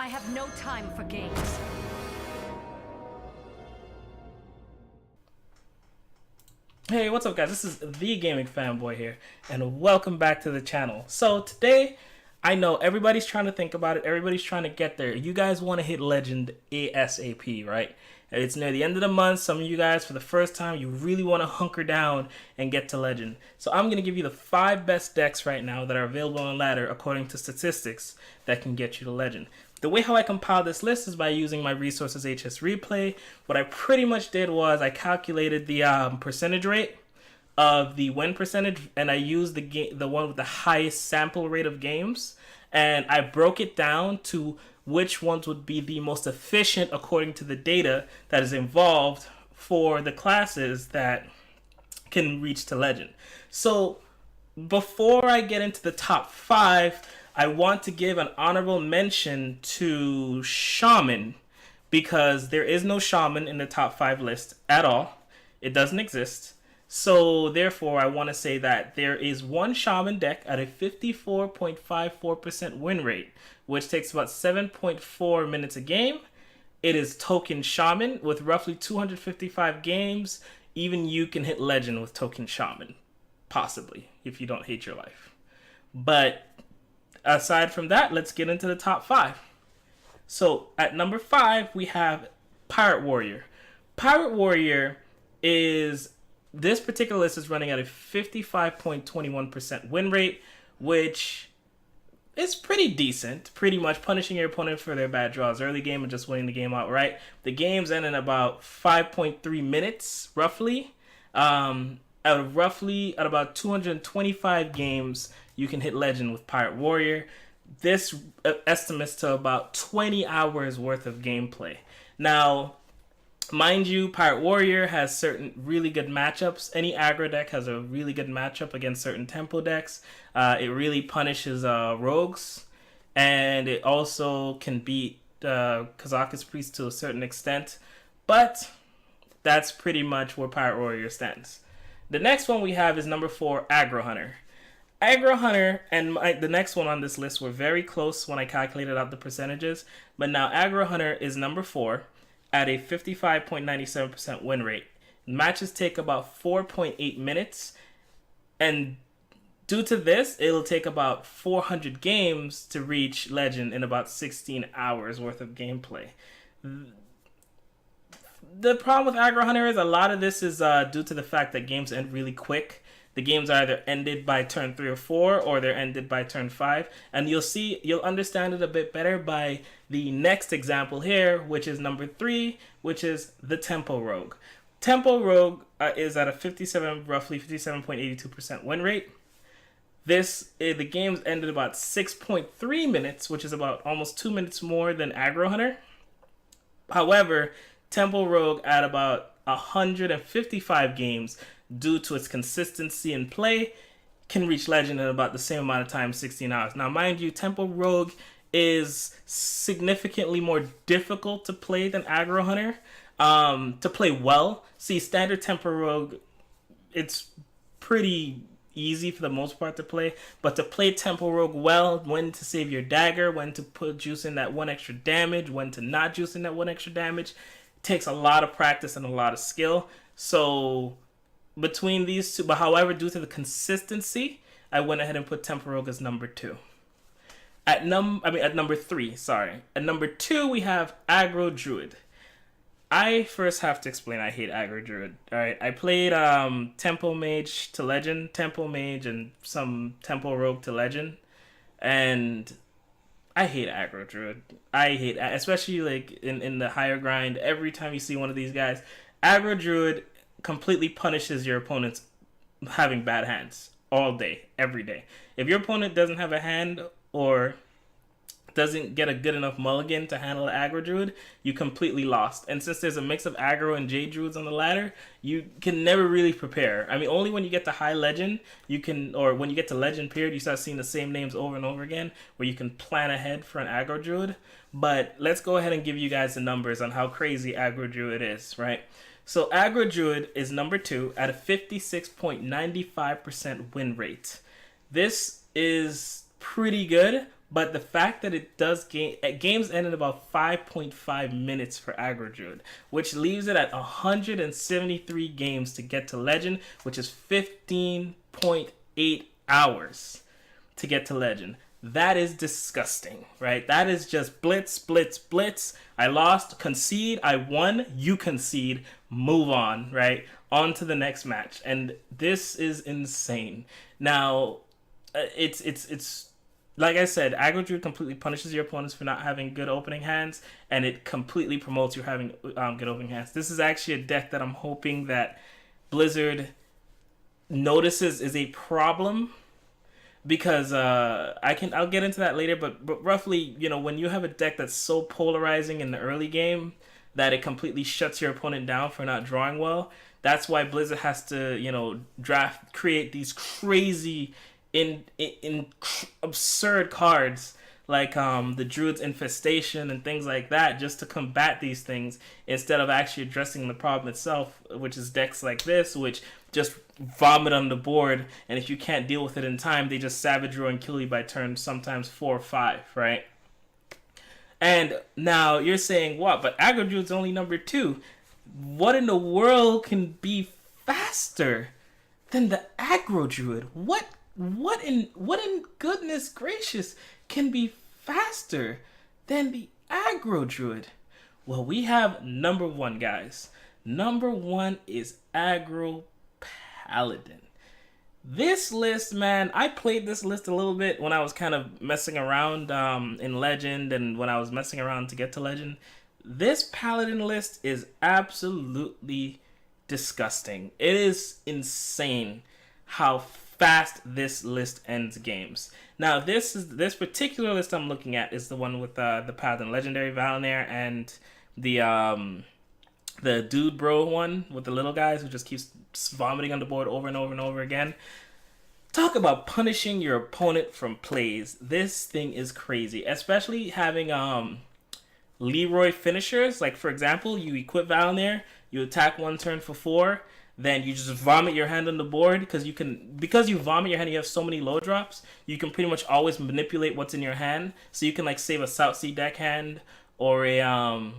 I have no time for games. Hey, what's up guys? This is the Gaming Fanboy here, and welcome back to the channel. So today, I know everybody's trying to think about it, everybody's trying to get there. You guys want to hit Legend ASAP, right? It's near the end of the month. Some of you guys, for the first time, you really want to hunker down and get to Legend. So I'm going to give you the 5 best decks right now that are available on ladder according to statistics that can get you to Legend. The way how I compiled this list is by using my resources HS Replay. What I pretty much did was I calculated the percentage rate of the win percentage, and I used the one with the highest sample rate of games, and I broke it down to which ones would be the most efficient according to the data that is involved for the classes that can reach to Legend. So before I get into the top 5, I want to give an honorable mention to Shaman, because there is no Shaman in the top 5 list at all. It doesn't exist. So therefore, I want to say that there is one Shaman deck at a 54.54% win rate, which takes about 7.4 minutes a game. It is Token Shaman with roughly 255 games. Even you can hit Legend with Token Shaman, possibly, if you don't hate your life. But aside from that, let's get into the top 5. So at number 5, we have Pirate Warrior. Pirate Warrior is, this particular list is running at a 55.21% win rate, which is pretty decent. Pretty much punishing your opponent for their bad draws early game and just winning the game outright. The games end in about 5.3 minutes, roughly. At about 225 games, you can hit Legend with Pirate Warrior. This estimates to about 20 hours worth of gameplay. Now, mind you, Pirate Warrior has certain really good matchups. Any aggro deck has a really good matchup against certain tempo decks. It really punishes rogues, and it also can beat Kazakus Priest to a certain extent. But that's pretty much where Pirate Warrior stands. The next one we have is number 4, Aggro Hunter. Aggro Hunter and the next one on this list were very close when I calculated out the percentages, but now Aggro Hunter is number 4 at a 55.97% win rate. Matches take about 4.8 minutes, and due to this, it'll take about 400 games to reach Legend in about 16 hours worth of gameplay. The problem with Aggro Hunter is a lot of this is due to the fact that games end really quick. The games are either ended by turn 3 or 4, or they're ended by turn 5. And you'll understand it a bit better by the next example here, which is number 3, which is the Tempo Rogue. Tempo Rogue is at a roughly 57.82% win rate. The games ended about 6.3 minutes, which is about almost 2 minutes more than Aggro Hunter. However, Tempo Rogue at about 155 games, due to its consistency in play, can reach Legend in about the same amount of time, 16 hours. Now, mind you, Tempo Rogue is significantly more difficult to play than Aggro Hunter. To play well, see, standard Tempo Rogue, it's pretty easy for the most part to play, but to play Tempo Rogue well, when to save your dagger, when to put juice in that 1 extra damage, when to not juice in that 1 extra damage, takes a lot of practice and a lot of skill. So between these two, but however, due to the consistency, I went ahead and put Tempo Rogue as number 2. At number 3, sorry. At number 2, we have Aggro Druid. I first have to explain I hate Aggro Druid. Alright, I played Tempo Mage to Legend, Tempo Mage, and some Tempo Rogue to Legend, and I hate Aggro Druid. I hate, especially like in the higher grind, every time you see one of these guys, Aggro Druid completely punishes your opponents having bad hands all day, every day. If your opponent doesn't have a hand or doesn't get a good enough mulligan to handle Aggro Druid, you completely lost. And since there's a mix of Aggro and J Druids on the ladder, you can never really prepare. I mean, only when you get to high Legend, or when you get to Legend period, you start seeing the same names over and over again, where you can plan ahead for an Aggro Druid. But let's go ahead and give you guys the numbers on how crazy Aggro Druid is, right? So Aggro Druid is number 2 at a 56.95% win rate. This is pretty good, But the fact that it does games end in about 5.5 minutes for Aggro Druid, which leaves it at 173 games to get to Legend, which is 15.8 hours to get to Legend. That is disgusting, right? That is just blitz, blitz, blitz. I lost, concede, I won, you concede, move on, right? On to the next match. And this is insane. Now, it's like I said, Aggro Druid completely punishes your opponents for not having good opening hands, and it completely promotes you having good opening hands. This is actually a deck that I'm hoping that Blizzard notices is a problem, because I'll get into that later, but roughly, when you have a deck that's so polarizing in the early game that it completely shuts your opponent down for not drawing well, that's why Blizzard has to, create these crazy, absurd cards like the Druid's Infestation and things like that, just to combat these things, instead of actually addressing the problem itself, which is decks like this, which just vomit on the board, and if you can't deal with it in time, they just Savage Roar and kill you by turn sometimes 4 or 5, right? And now you're saying, what? But Aggro Druid's only number 2. What in the world can be faster than the Aggro Druid? What in goodness gracious can be faster than the Aggro Druid? Well, we have number 1, guys. Number 1 is Aggro Paladin. This list, man, I played this list a little bit when I was kind of messing around in Legend, and when I was messing around to get to Legend. This Paladin list is absolutely disgusting. It is insane how fast this list ends games. Now, this particular list I'm looking at is the one with the Paladin Legendary Valnair and the dude bro one with the little guys who just keeps vomiting on the board over and over and over again. Talk about punishing your opponent from plays. This thing is crazy, especially having Leroy finishers. Like, for example, you equip Valnair, you attack 1 turn for 4, then you just vomit your hand on the board, because you vomit your hand, you have so many low drops, you can pretty much always manipulate what's in your hand. So you can like save a Southsea deckhand or a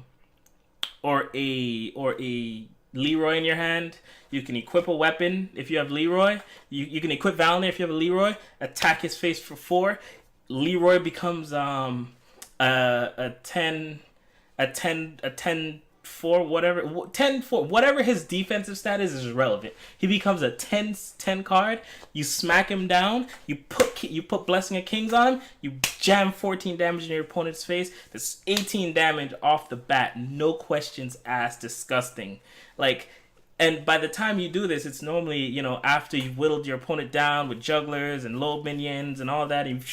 Leroy in your hand. You can equip a weapon if you have Leroy. You can equip Valnair if you have a Leroy. Attack his face for 4. Leroy becomes a 10 4, whatever, 10-4, whatever his defensive stat is irrelevant. He becomes a 10 card. You smack him down. You put Blessing of Kings on him. You jam 14 damage in your opponent's face. That's 18 damage off the bat. No questions asked. Disgusting. And by the time you do this, it's normally, after you've whittled your opponent down with jugglers and low minions and all that, and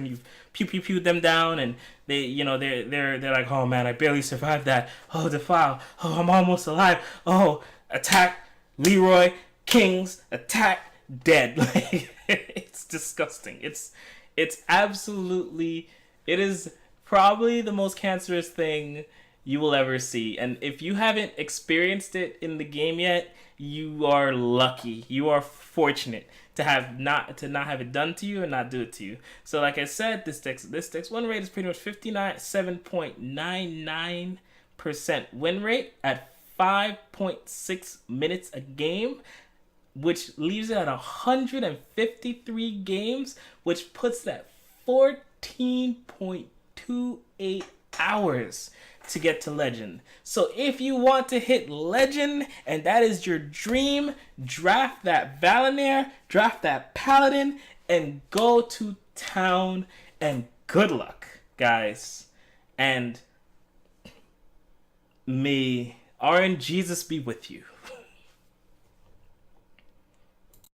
you've pew them down, and they're like, oh man, I barely survived that. Oh, defile. Oh, I'm almost alive. Oh, attack, Leroy, Kings, attack, dead. It's disgusting. It is probably the most cancerous thing you will ever see. And if you haven't experienced it in the game yet, you are lucky. You are fortunate to not have it done to you and not do it to you. So like I said, this deck's win rate is pretty much 7.99% win rate at 5.6 minutes a game, which leaves it at 153 games, which puts that 14.28 hours to get to Legend. So if you want to hit Legend, and that is your dream, draft that Valnair, draft that Paladin, and go to town, and good luck, guys. And may RNGesus be with you.